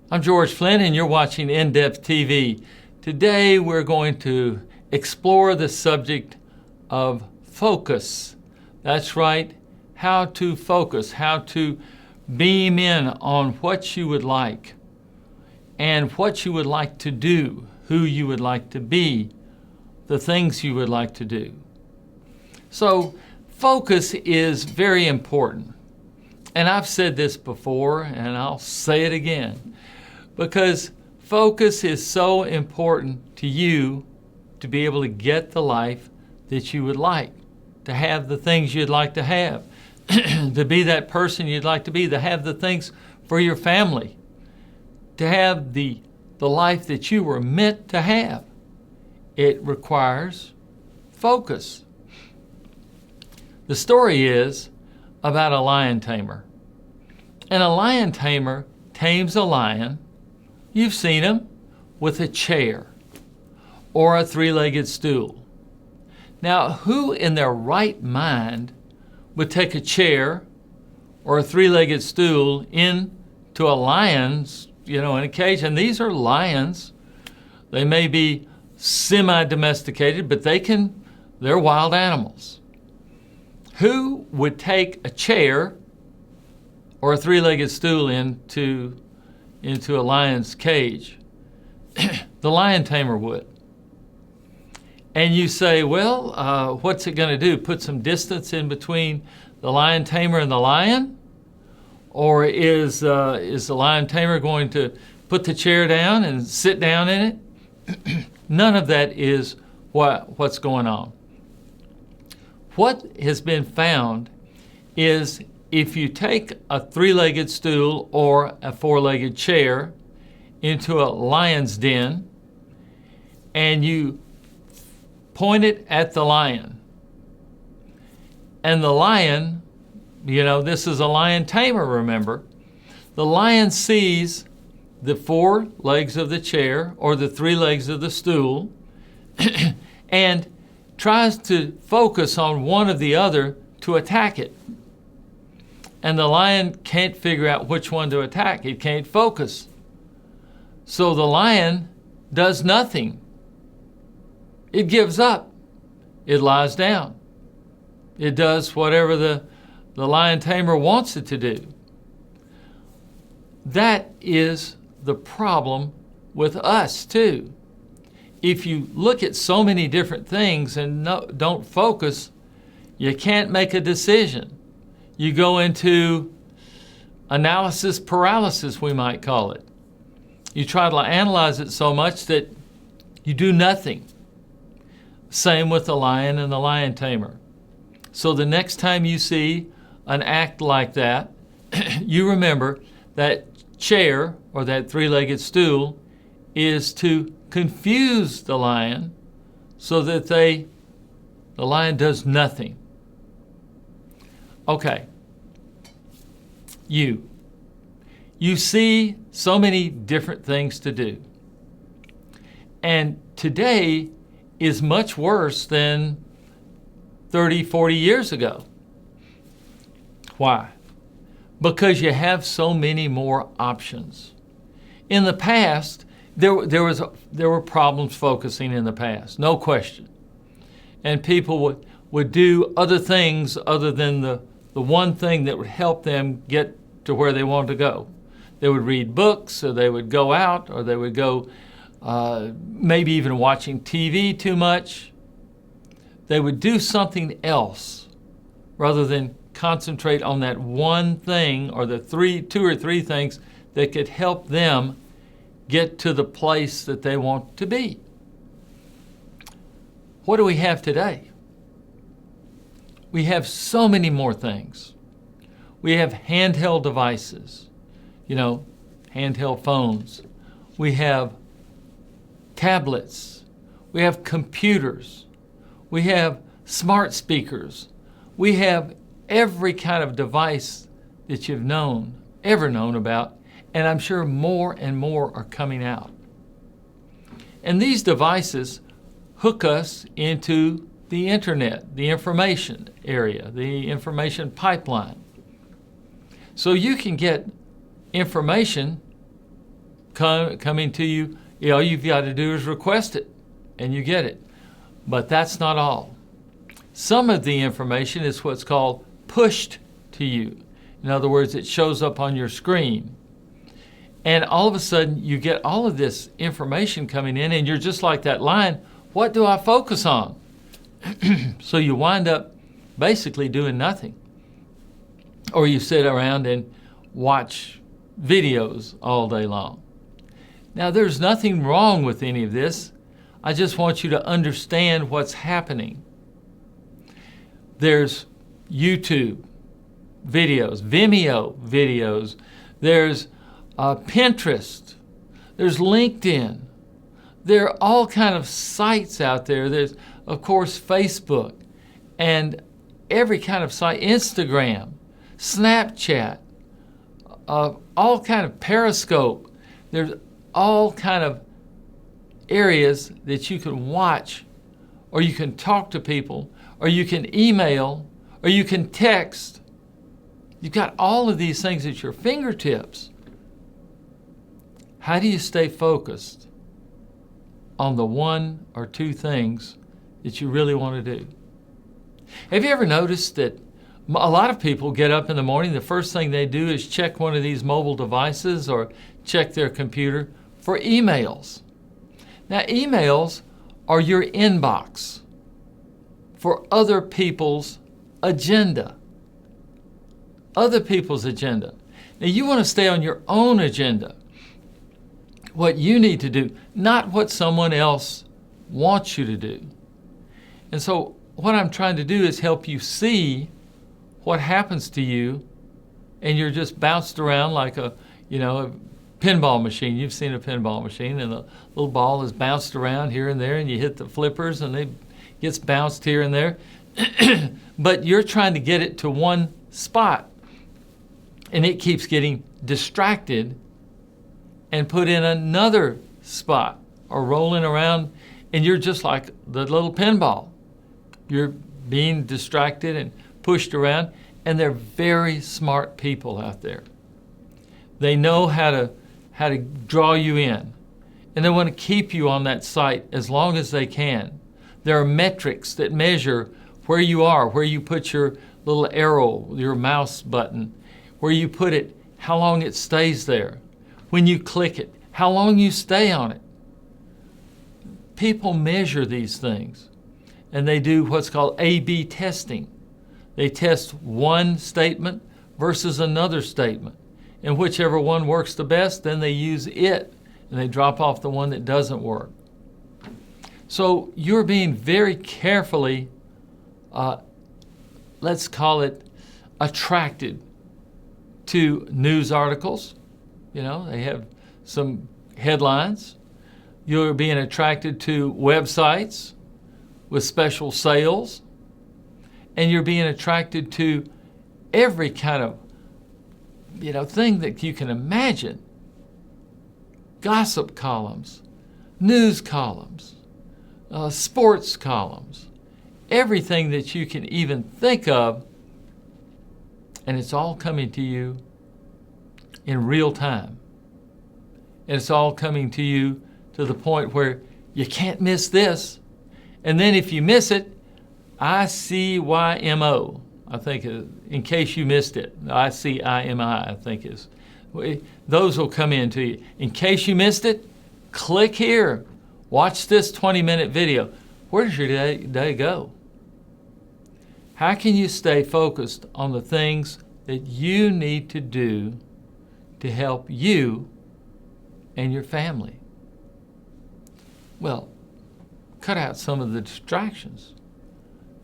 I'm George Flynn, and you're watching InDepth TV. Today we're going to explore the subject of focus. That's right, how to focus, how to beam in on what you would like and what you would like to do, who you would like to be, the things you would like to do. So focus is very important. And I've said this before, and I'll say it again, because focus is so important to you to be able to get the life that you would like, to have the things you'd like to have, to be that person you'd like to be, to have the things for your family, to have the life that you were meant to have. It requires focus. The story is about a lion tamer. And a lion tamer tames a lion. You've seen him with a chair or a three-legged stool. Now, who in their right mind would take a chair or a three-legged stool into a lion's, in a cage? And these are lions. They may be semi-domesticated, but they're wild animals. Who would take a chair or a three-legged stool into a lion's cage? The lion tamer would. And you say, well, what's it going to do? Put some distance in between the lion tamer and the lion? Or is the lion tamer going to put the chair down and sit down in it? None of that is what's going on. What has been found is if you take a three-legged stool or a four-legged chair into a lion's den and you point it at the lion, and the lion, this is a lion tamer, remember, the lion sees the four legs of the chair or the three legs of the stool and tries to focus on one or the other to attack it. And the lion can't figure out which one to attack. It can't focus. So the lion does nothing. It gives up. It lies down. It does whatever the lion tamer wants it to do. That is the problem with us too. If you look at so many different things and don't focus, you can't make a decision. You go into analysis paralysis, we might call it. You try to analyze it so much that you do nothing. Same with the lion and the lion tamer. So the next time you see an act like that, you remember that chair or that three-legged stool is to confuse the lion so that the lion does nothing. Okay, you see so many different things to do. And today is much worse than 30, 40 years ago. Why? Because you have so many more options. In the past, there were problems focusing in the past, no question. And people would do other things other than the one thing that would help them get to where they wanted to go. They would read books, or they would go out, or they would go maybe even watching TV too much. They would do something else rather than concentrate on that one thing or the two or three things that could help them get to the place that they want to be. What do we have today? We have so many more things. We have handheld devices, handheld phones. We have tablets. We have computers. We have smart speakers. We have every kind of device that you've ever known about, and I'm sure more and more are coming out. And these devices hook us into the internet, the information area, the information pipeline. So you can get information coming to you, all you've got to do is request it, and you get it. But that's not all. Some of the information is what's called pushed to you. In other words, it shows up on your screen. And all of a sudden, you get all of this information coming in, and you're just like that line, what do I focus on? So you wind up basically doing nothing. Or you sit around and watch videos all day long. Now, there's nothing wrong with any of this. I just want you to understand what's happening. There's YouTube videos, Vimeo videos, there's Pinterest, there's LinkedIn. There are all kind of sites out there. There's, of course, Facebook and every kind of site, Instagram, Snapchat, all kind of Periscope. There's all kind of areas that you can watch, or you can talk to people, or you can email, or you can text. You've got all of these things at your fingertips. How do you stay focused on the one or two things that you really want to do? Have you ever noticed that a lot of people get up in the morning, the first thing they do is check one of these mobile devices or check their computer for emails? Now, emails are your inbox for other people's agenda. Other people's agenda. Now, you want to stay on your own agenda. What you need to do, not what someone else wants you to do. And so what I'm trying to do is help you see what happens to you, and you're just bounced around like a pinball machine. You've seen a pinball machine, and the little ball is bounced around here and there, and you hit the flippers, and it gets bounced here and there. But you're trying to get it to one spot, and it keeps getting distracted and put in another spot or rolling around, and you're just like the little pinball. You're being distracted and pushed around, and they're very smart people out there. They know how to draw you in, and they want to keep you on that site as long as they can. There are metrics that measure where you are, where you put your little arrow, your mouse button, where you put it, how long it stays there. When you click it, how long you stay on it. People measure these things, and they do what's called A/B testing. They test one statement versus another statement, and whichever one works the best, then they use it, and they drop off the one that doesn't work. So you're being very carefully, let's call it, attracted to news articles. They have some headlines. You're being attracted to websites with special sales. And you're being attracted to every kind of, thing that you can imagine. Gossip columns, news columns, sports columns, everything that you can even think of. And it's all coming to you in real time. And it's all coming to you to the point where you can't miss this. And then if you miss it, ICYMO, I think, in case you missed it, ICIMI, I think is. Those will come in to you. In case you missed it, click here. Watch this 20-minute video. Where does your day go? How can you stay focused on the things that you need to do to help you and your family? Well, cut out some of the distractions.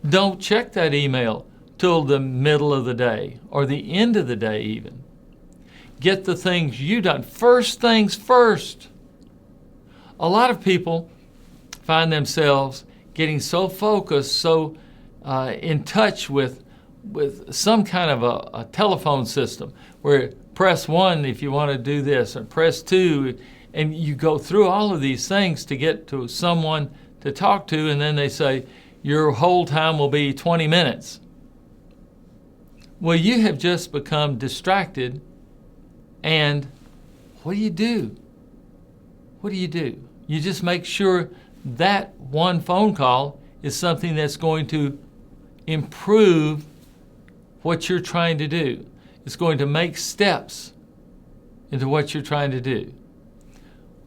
Don't check that email till the middle of the day or the end of the day even. Get the things you done. First things first. A lot of people find themselves getting so focused, so in touch with some kind of a telephone system where press 1 if you want to do this, or press 2, and you go through all of these things to get to someone to talk to, and then they say, your whole time will be 20 minutes. Well, you have just become distracted, and what do? what do? You just make sure that one phone call is something that's going to improve what you're trying to do. It's going to make steps into what you're trying to do.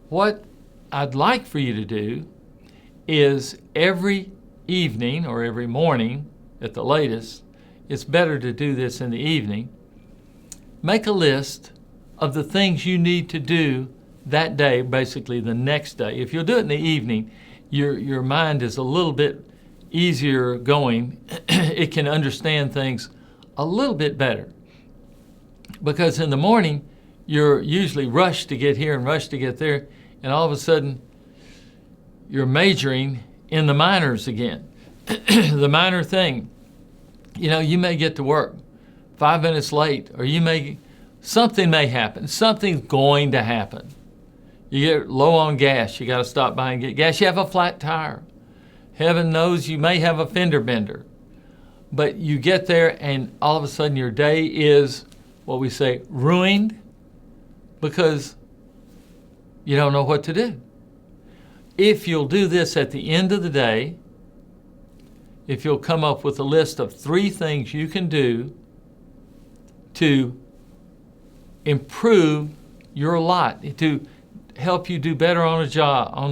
What I'd like for you to do is every evening or every morning at the latest, it's better to do this in the evening, make a list of the things you need to do that day, basically the next day. If you'll do it in the evening, your mind is a little bit easier going. It can understand things a little bit better. Because in the morning, you're usually rushed to get here and rushed to get there, and all of a sudden, you're majoring in the minors again. The minor thing. You know, you may get to work 5 minutes late, or something may happen. Something's going to happen. You get low on gas, you got to stop by and get gas. You have a flat tire. Heaven knows you may have a fender bender. But you get there and all of a sudden your day is, what we say, ruined because you don't know what to do. If you'll do this at the end of the day, if you'll come up with a list of 3 things you can do to improve your lot, to help you do better on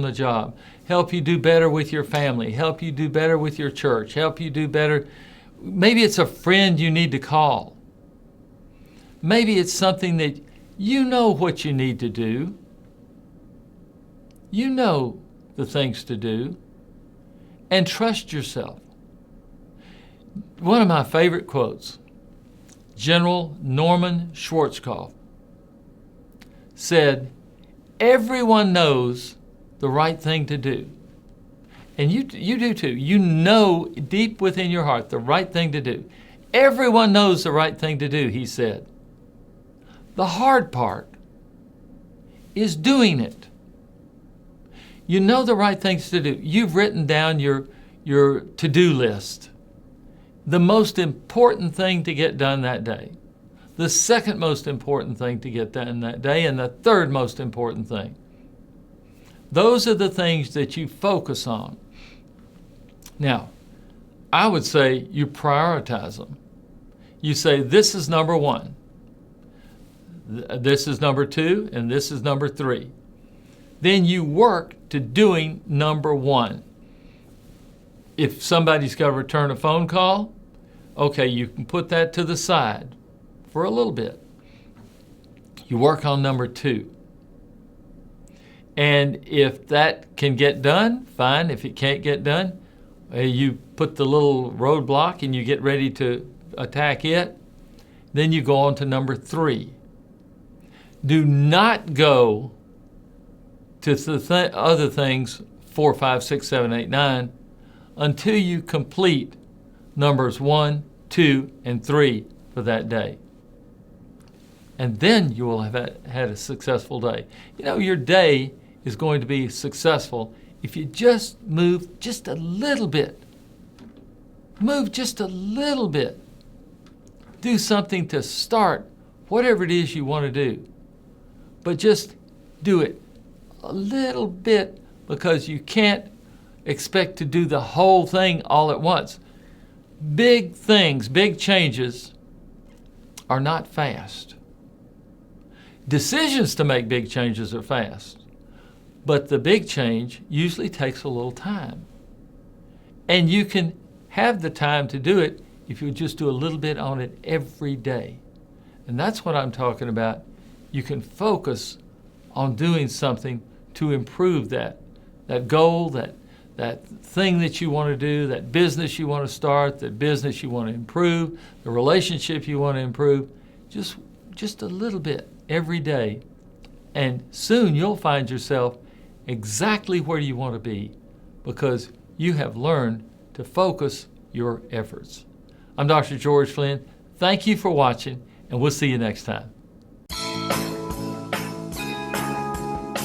the job, help you do better with your family, help you do better with your church, help you do better. Maybe it's a friend you need to call. Maybe it's something that you know what you need to do. You know the things to do, and trust yourself. One of my favorite quotes, General Norman Schwarzkopf said, "Everyone knows the right thing to do." And you do too. You know deep within your heart the right thing to do. Everyone knows the right thing to do, he said. The hard part is doing it. You know the right things to do. You've written down your to-do list. The most important thing to get done that day. The second most important thing to get done that day, and the third most important thing. Those are the things that you focus on. Now, I would say you prioritize them. You say, this is number 1. This is number 2, and this is number 3. Then you work to doing number 1. If somebody's got to return a phone call, okay, you can put that to the side for a little bit. You work on number 2. And if that can get done, fine. If it can't get done, you put the little roadblock and you get ready to attack it. Then you go on to number 3. Do not go to the other things, 4, 5, 6, 7, 8, 9, until you complete numbers 1, 2, and 3 for that day. And then you will have had a successful day. You know, your day is going to be successful if you just move just a little bit. Move just a little bit. Do something to start whatever it is you want to do. But just do it a little bit, because you can't expect to do the whole thing all at once. Big things, big changes are not fast. Decisions to make big changes are fast. But the big change usually takes a little time. And you can have the time to do it if you just do a little bit on it every day. And that's what I'm talking about. You can focus on doing something to improve that goal, that thing that you want to do, that business you want to start, that business you want to improve, the relationship you want to improve, just a little bit every day. And soon you'll find yourself exactly where you want to be, because you have learned to focus your efforts. I'm Dr. George Flynn. Thank you for watching, and we'll see you next time.